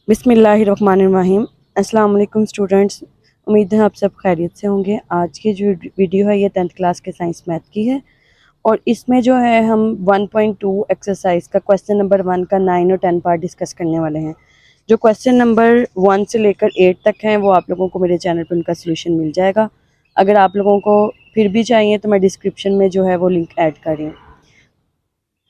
बिस्मिल्लाहिर्रहमानिर्रहीम। अस्सलाम वालेकुम स्टूडेंट्स, उम्मीद है आप सब खैरियत से होंगे। आज की जो वीडियो है ये 10th क्लास के साइंस मैथ की है और इसमें जो है हम 1.2 एक्सरसाइज का क्वेश्चन नंबर 1 का 9 और 10 पार्ट डिस्कस करने वाले हैं। जो क्वेश्चन नंबर 1 से लेकर 8 तक हैं वो आप लोगों को मेरे चैनल पर उनका सोल्यूशन मिल जाएगा। अगर आप लोगों को फिर भी चाहिए तो मैं डिस्क्रिप्शन में जो है वो लिंक ऐड कर रही हूँ।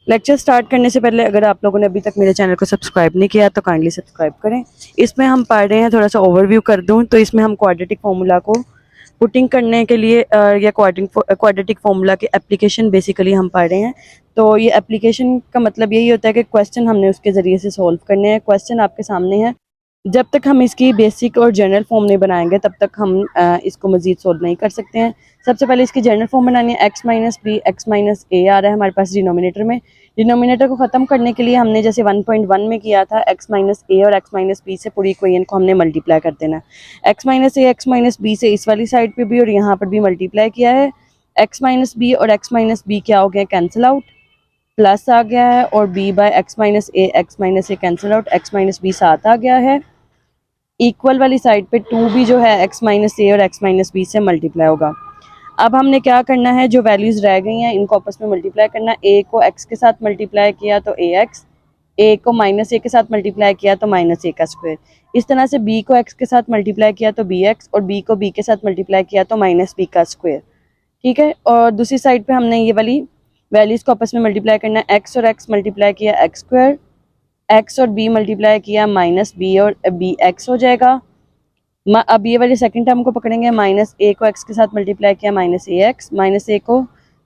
लेक्चर स्टार्ट करने से पहले अगर आप लोगों ने अभी तक मेरे चैनल को सब्सक्राइब नहीं किया तो काइंडली सब्सक्राइब करें। इसमें हम पढ़ रहे हैं, थोड़ा सा ओवरव्यू कर दूं तो इसमें हम क्वाड्रेटिक फार्मूला को पुटिंग करने के लिए या क्वाड्रेटिक फार्मूला के एप्लीकेशन बेसिकली हम पढ़ रहे हैं। तो ये एप्लीकेशन का मतलब यही होता है कि क्वेश्चन हमने उसके ज़रिए से सॉल्व करने हैं। क्वेश्चन आपके सामने है, जब तक हम इसकी बेसिक और जनरल फॉर्म नहीं बनाएंगे तब तक हम इसको मज़ीद सोल्व नहीं कर सकते हैं। सबसे पहले इसकी जनरल फॉर्म बनानी है। x minus B X minus A आ रहा है हमारे पास डिनोमिनेटर में। डिनोमिनेटर को ख़त्म करने के लिए हमने जैसे 1.1 में किया था, x माइनस ए और x माइनस बी से पूरी इक्वेशन को हमने मल्टीप्लाई कर देना है। x minus A x minus B से इस वाली साइड पे भी और यहाँ पर भी मल्टीप्लाई किया है। x माइनस बी और x माइनस बी क्या हो गया, कैंसिल आउट, प्लस आ गया है और b by X minus A cancel out, x minus B साथ आ गया है। इक्वल वाली साइड पे 2 भी जो है x माइनस ए और x माइनस बी से मल्टीप्लाई होगा। अब हमने क्या करना है, जो वैल्यूज़ रह गई हैं इनको आपस में मल्टीप्लाई करना है। a को x के साथ मल्टीप्लाई किया तो ax, a को माइनस ए के साथ मल्टीप्लाई किया तो माइनस ए का स्क्वायर। इस तरह से b को x के साथ मल्टीप्लाई किया तो bx और b को b के साथ मल्टीप्लाई किया तो माइनस b का स्क्वायर। ठीक है, और दूसरी साइड पे हमने ये वाली वैल्यूज़ को आपस में मल्टीप्लाई करना है। x और x मल्टीप्लाई किया एक्स स्क्वायर, x और b मल्टीप्लाई किया माइनस b और बी एक्स हो जाएगा। अब ये वाली सेकंड टर्म को पकड़ेंगे, माइनस ए को एक्स के साथ मल्टीप्लाई किया माइनस ए एक्स, माइनस ए को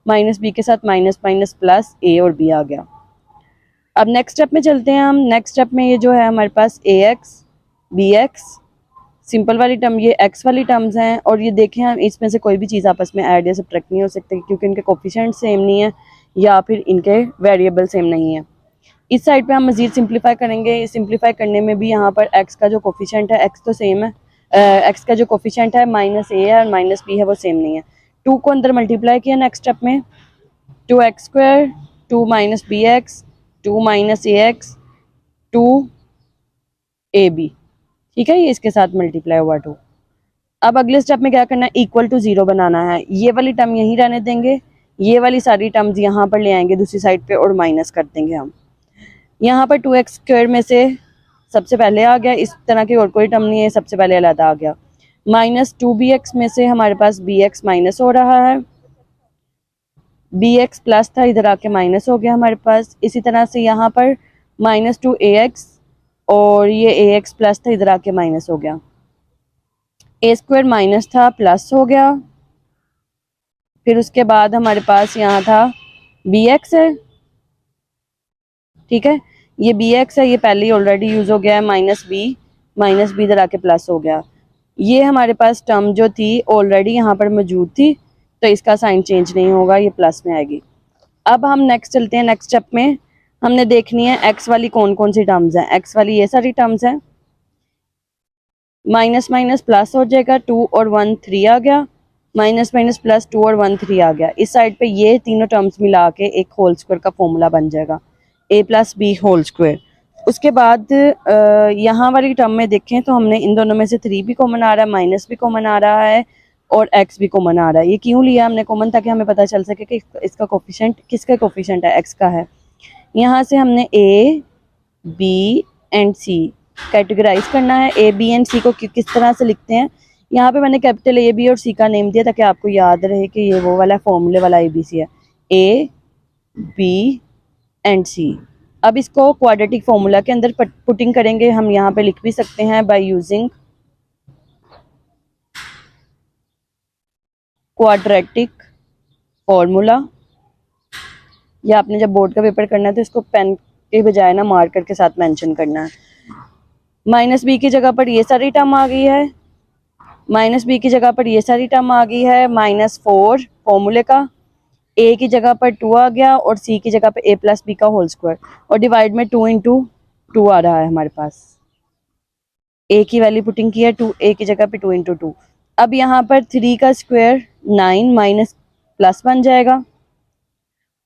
माइनस बी के साथ माइनस माइनस प्लस ए और बी आ गया। अब नेक्स्ट स्टेप में चलते हैं हम। नेक्स्ट स्टेप में ये जो है हमारे पास ए एक्स बी एक्स सिंपल वाली टर्म, ये एक्स वाली टर्म्स हैं और ये देखें हम इसमें से कोई भी चीज़ आपस में ऐड या सब्ट्रैक्ट नहीं हो सकती क्योंकि इनके कोफिशिएंट सेम नहीं है या फिर इनके वेरिएबल सेम नहीं है। इस साइड पे हम मजीद सिंप्लीफाई करेंगे। सिंप्लीफाई करने में भी यहाँ पर एक्स का जो कोफिशिएंट है, एक्स तो सेम है, एक्स का जो कोफिशिएंट है माइनस ए है और माइनस बी है वो सेम नहीं है। 2 को अंदर मल्टीप्लाई किया नेक्स्ट स्टेप में, 2x square, 2 minus B X, 2 minus A X, 2 A B. ठीक है, ये इसके साथ मल्टीप्लाई हुआ 2। अब अगले स्टेप में क्या करना है, इक्वल टू 0 बनाना है। ये वाली टर्म यहीं रहने देंगे, ये वाली सारी टर्म्स यहाँ पर ले आएंगे दूसरी साइड पे और माइनस कर देंगे हम। यहाँ पर 2x स्क्वायर में से सबसे पहले आ गया, इस तरह की और कोई टर्म नहीं है, सबसे पहले अलग आ गया। माइनस 2bx में से हमारे पास bx माइनस हो रहा है, bx प्लस था इधर आके माइनस हो गया हमारे पास। इसी तरह से यहाँ पर माइनस 2ax और ये ax प्लस था इधर आके माइनस हो गया। ए स्क्वायर माइनस था प्लस हो गया। फिर उसके बाद हमारे पास यहाँ था bx है। ठीक है, ये bx है, ये पहले ही ऑलरेडी यूज हो गया है, माइनस बी इधर आके प्लस हो गया। ये हमारे पास टर्म जो थी ऑलरेडी यहाँ पर मौजूद थी तो इसका साइन चेंज नहीं होगा, ये प्लस में आएगी। अब हम नेक्स्ट चलते हैं। नेक्स्ट स्टेप में हमने देखनी है एक्स वाली कौन कौन सी टर्म्स हैं। एक्स वाली ये सारी टर्म्स हैं, माइनस माइनस प्लस हो जाएगा, 2 और 1 3 आ गया, माइनस माइनस प्लस 2 और 1 3 आ गया। इस साइड पे ये तीनों टर्म्स मिला के एक होल स्क्वायर का फॉर्मूला बन जाएगा, a plus B whole square. उसके बाद यहाँ वाली टर्म में देखें तो हमने इन दोनों में से 3 भी कॉमन आ रहा है, माइनस भी कॉमन आ रहा है और x भी कॉमन आ रहा है। ये क्यों लिया हमने कॉमन, ताकि हमें पता चल सके कि इसका कोफिशिएंट किसका कोफिशिएंट है, x का है। यहाँ से हमने a b एंड c कैटेगराइज करना है। ए बी एंड सी को किस तरह से लिखते हैं, यहाँ पे मैंने कैपिटल ए बी और सी का नेम दिया ताकि आपको याद रहे कि ये वो वाला फॉर्मूले वाला ए बी सी है, ए बी एंड सी। अब इसको क्वाड्रेटिक फॉर्मूला के अंदर पुटिंग करेंगे। हम यहाँ पे लिख भी सकते हैं बाय यूजिंग क्वाड्रेटिक फॉर्मूला, या आपने जब बोर्ड का पेपर करना है तो इसको पेन के बजाय ना मार्कर के साथ मेंशन करना है। माइनस बी की जगह पर ये सारी टर्म आ गई है, माइनस बी की जगह पर ये सारी टर्म आ गई है, -4 फॉर्मूले का, ए की जगह पर 2 आ गया और सी की जगह पर a प्लस बी का होल स्क्वायर और डिवाइड में 2 इंटू 2 आ रहा है हमारे पास। a की वैल्यू पुटिंग की है 2, a की जगह पे 2 इंटू 2। अब यहाँ पर 3 का स्क्वायर 9 माइनस प्लस बन जाएगा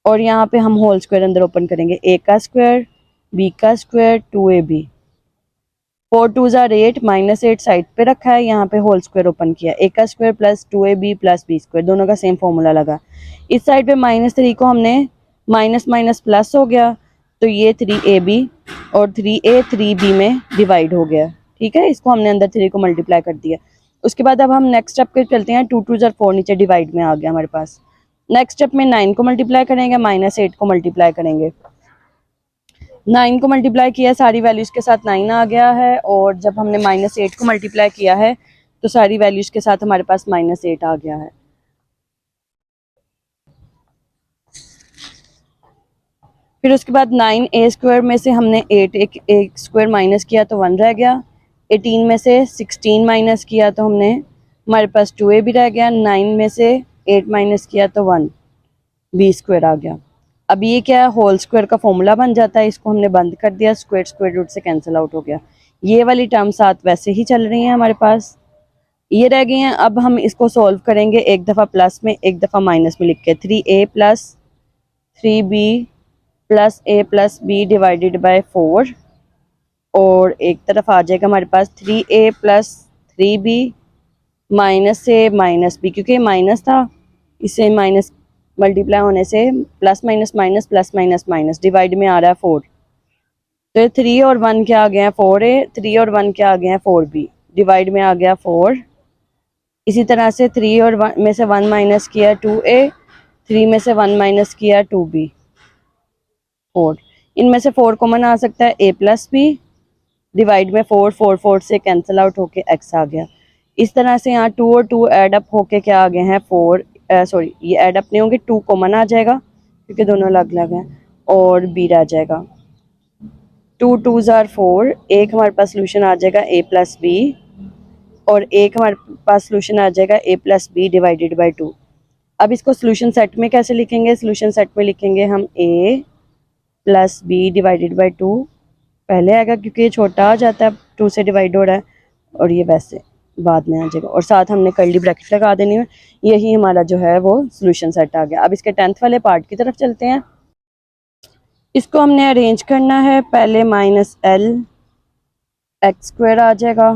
और यहाँ पे हम होल स्क्वायर अंदर ओपन करेंगे, a का स्क्वायर b का स्क्वायर 2ab 4 2 ज़ार 8, -8 साइड पे रखा है, यहाँ पे होल स्क्वायर ओपन किया, ए का square plus 2ab plus B square, दोनों का सेम फॉर्मूला लगा। इस साइड पे -3 को हमने माइनस माइनस प्लस हो गया, तो ये 3ab और 3a 3b में डिवाइड हो गया। ठीक है, इसको हमने अंदर 3 को मल्टीप्लाई कर दिया। उसके बाद अब हम नेक्स्ट स्टेप पे चलते हैं। 2 2 ज़ार 4 नीचे डिवाइड में आ गया हमारे पास। नेक्स्ट स्टेप में 9 को मल्टीप्लाई करेंगे, -8 को मल्टीप्लाई करेंगे। 9 को मल्टीप्लाई किया, सारी वैल्यूज़ के साथ 9 आ गया है, और जब हमने -8 को मल्टीप्लाई किया है तो सारी वैल्यूज़ के साथ हमारे पास -8 आ गया है। फिर उसके बाद 9a स्क्वायर में से हमने 8 एक स्क्वायर माइनस किया तो 1 रह गया। 18 में से 16 माइनस किया तो हमारे पास 2a भी रह गया। 9 में से 8 माइनस किया तो 1 b स्क्वायर आ गया। अब ये क्या है, होल स्क्वायर का फॉर्मूला बन जाता है, इसको हमने बंद कर दिया, स्क्वायर रूट से कैंसिल आउट हो गया। ये वाली टर्म साथ वैसे ही चल रही है हमारे पास, ये रह गई हैं। अब हम इसको सॉल्व करेंगे, एक दफ़ा प्लस में एक दफ़ा माइनस में लिख के। 3a plus 3b plus a plus b divided by 4, और एक तरफ आ जाएगा हमारे पास 3a प्लस 3b माइनस से माइनस b, क्योंकि माइनस था, इससे माइनस मल्टीप्लाई होने से plus minus minus plus minus minus divide में आ रहा है 4, तो 3 और 1 क्या आ गया है 4a, 3 और 1 क्या आ गया है 4b, डिवाइड में आ गया 4। इसी तरह से 3 और 1 में से 1 माइनस किया 2a, 3 में से 1 माइनस किया 2b 4। इनमें से 4 कॉमन आ सकता है, a प्लस b डिवाइड में 4, 4 4 से कैंसिल आउट होके x आ गया। इस तरह से यहाँ 2 और 2 ऐड अप होके क्या आ गए हैं 4, सॉरी ये ऐड अप नहीं होंगे, 2 कॉमन आ जाएगा क्योंकि दोनों अलग अलग हैं, और b रह जाएगा। 2 2 ज़ार 4, एक हमारे पास सोल्यूशन आ जाएगा a प्लस b, और एक हमारे पास सोल्यूशन आ जाएगा a plus b divided by 2। अब इसको सोल्यूशन सेट में कैसे लिखेंगे, सोल्यूशन सेट में लिखेंगे हम a plus b divided by 2 पहले आएगा क्योंकि ये छोटा आ जाता है, 2 से डिवाइड हो रहा है, और ये वैसे बाद में आ जाएगा, और साथ हमने कर्ली ब्रैकेट लगा देनी है। यही हमारा जो है वो सोल्यूशन सेट आ गया। अब इसके 10th वाले पार्ट की तरफ चलते हैं। इसको हमने अरेंज करना है, पहले -l एक्स स्क्वायर आ जाएगा,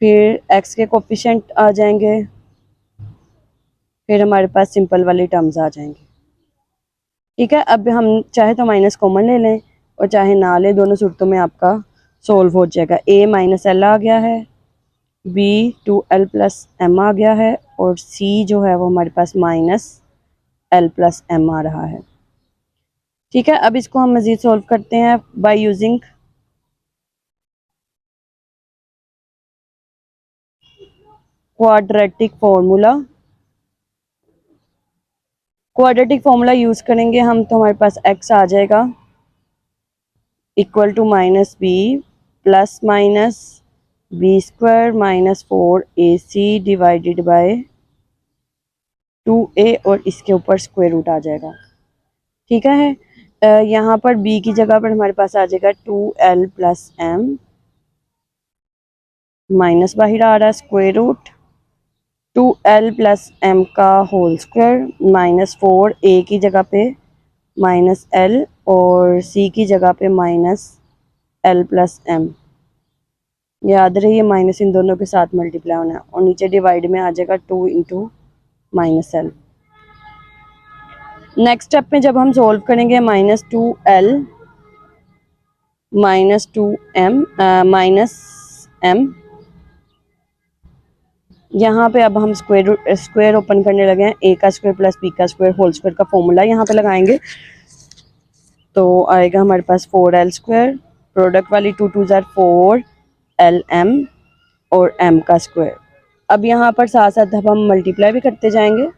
फिर x के कोफिशिएंट आ जाएंगे, फिर हमारे पास सिंपल वाली टर्म्स आ जाएंगे। ठीक है, अब हम चाहे तो माइनस कॉमन ले लें और चाहे ना लें, दोनों सूरतों में आपका सोल्व हो जाएगा। a -l आ गया है, b 2l प्लस m आ गया है, और c जो है वो हमारे पास -l प्लस m आ रहा है। ठीक है, अब इसको हम मज़ीद सोल्व करते हैं by using quadratic formula. Quadratic formula use करेंगे हम तो हमारे पास x आ जाएगा equal to -b plus minus b square -4ac divided by 2a, और इसके ऊपर स्क्वायर रूट आ जाएगा। ठीक है, यहाँ पर b की जगह पर हमारे पास आ जाएगा 2l प्लस m, माइनस बाहर आ रहा है, square root 2l plus m का होल स्क्वायर -4a की जगह पे -l, और c की जगह पे -l प्लस m। याद रहिए माइनस इन दोनों के साथ मल्टीप्लाई होना है, और नीचे डिवाइड में आ जाएगा 2 इंटू -l। नेक्स्ट स्टेप में जब हम सॉल्व करेंगे -2l -2m -m, यहाँ पे अब हम स्क्वायर ओपन करने लगे हैं, a का स्क्वायर प्लस b का स्क्वायर होल स्क्वायर का फॉर्मूला यहाँ पे लगाएंगे, तो आएगा हमारे पास 4l स्क्वायर, प्रोडक्ट वाली 2 2 ज़ार 4lm और m का स्क्वायर। अब यहाँ पर साथ साथ अब हम मल्टीप्लाई भी करते जाएंगे,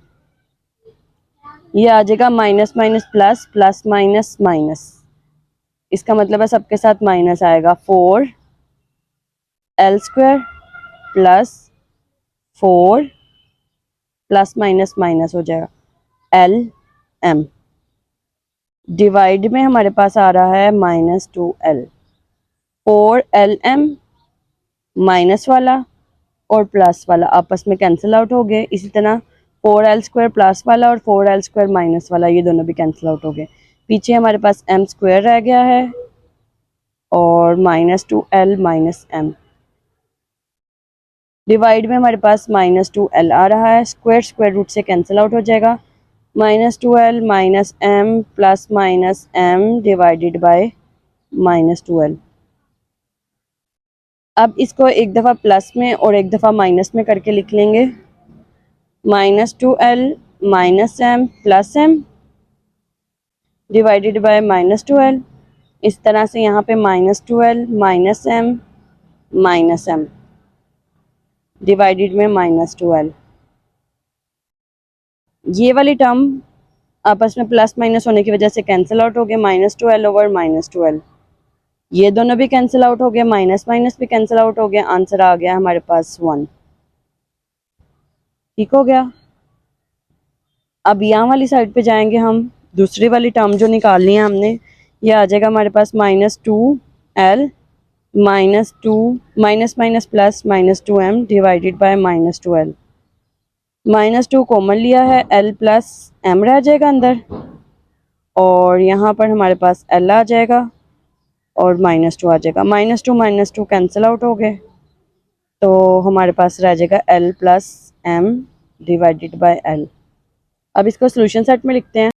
ये आ जाएगा minus minus plus, plus minus minus, इसका मतलब है सबके साथ माइनस आएगा। 4l square plus 4 plus minus minus हो जाएगा lm, डिवाइड में हमारे पास आ रहा है -2l। 4lm माइनस वाला और प्लस वाला आपस में कैंसिल आउट हो गए। इसी तरह 4l स्क्वायर प्लस वाला और 4l स्क्वायर माइनस वाला, ये दोनों भी कैंसिल आउट हो गए। पीछे हमारे पास m स्क्वायर रह गया है, और -2l माइनस m। डिवाइड में हमारे पास -2l आ रहा है, स्क्वायर रूट से कैंसिल आउट हो जाएगा। -2l minus m plus minus m divided by -2l। अब इसको एक दफ़ा प्लस में और एक दफ़ा माइनस में करके लिख लेंगे। -2l minus m plus m divided by -2l। इस तरह से यहाँ पे -2l माइनस m डिवाइडेड में -2l। ये वाली टर्म आपस में प्लस माइनस होने की वजह से कैंसिल आउट हो गए, -2l ओवर -2l। ये दोनों भी कैंसिल आउट हो गए, माइनस माइनस भी कैंसिल आउट हो गया। आंसर आ गया हमारे पास 1। ठीक हो गया। अब यहाँ वाली साइड पे जाएंगे हम, दूसरी वाली टर्म जो निकालनी है हमने, ये आ जाएगा हमारे पास -2l -2 minus minus plus -2m divided by -2l। -2 common लिया है, l प्लस m रह जाएगा अंदर, और यहाँ पर हमारे पास l आ जाएगा और -2 आ जाएगा। -2 कैंसिल आउट हो गए, तो हमारे पास रह जाएगा l plus m divided by l। अब इसको सोल्यूशन सेट में लिखते हैं।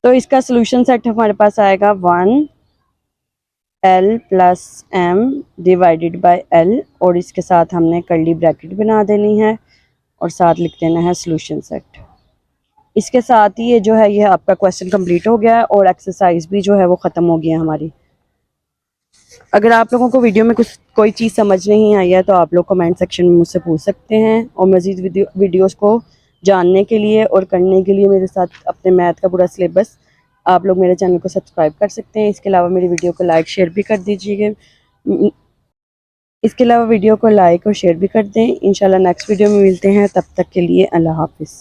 तो इसका सोल्यूशन सेट हमारे पास आएगा 1l plus m divided by l, और इसके साथ हमने कर्ली ब्रैकेट बना देनी है और साथ लिख देना है सोल्यूशन सेट। इसके साथ ही ये जो है, ये आपका क्वेश्चन कंप्लीट हो गया है और एक्सरसाइज भी जो है वो ख़त्म हो गई है हमारी। अगर आप लोगों को वीडियो में कोई चीज़ समझ नहीं आई है तो आप लोग कमेंट सेक्शन में मुझसे पूछ सकते हैं, और मज़ीद वीडियोस को जानने के लिए और करने के लिए मेरे साथ अपने मैथ का पूरा सिलेबस आप लोग मेरे चैनल को सब्सक्राइब कर सकते हैं। इसके अलावा मेरी वीडियो को लाइक शेयर भी कर दीजिएगा। इसके अलावा वीडियो को लाइक और शेयर भी कर दें। इंशाल्लाह नेक्स्ट वीडियो में मिलते हैं, तब तक के लिए अल्लाह हाफिज़।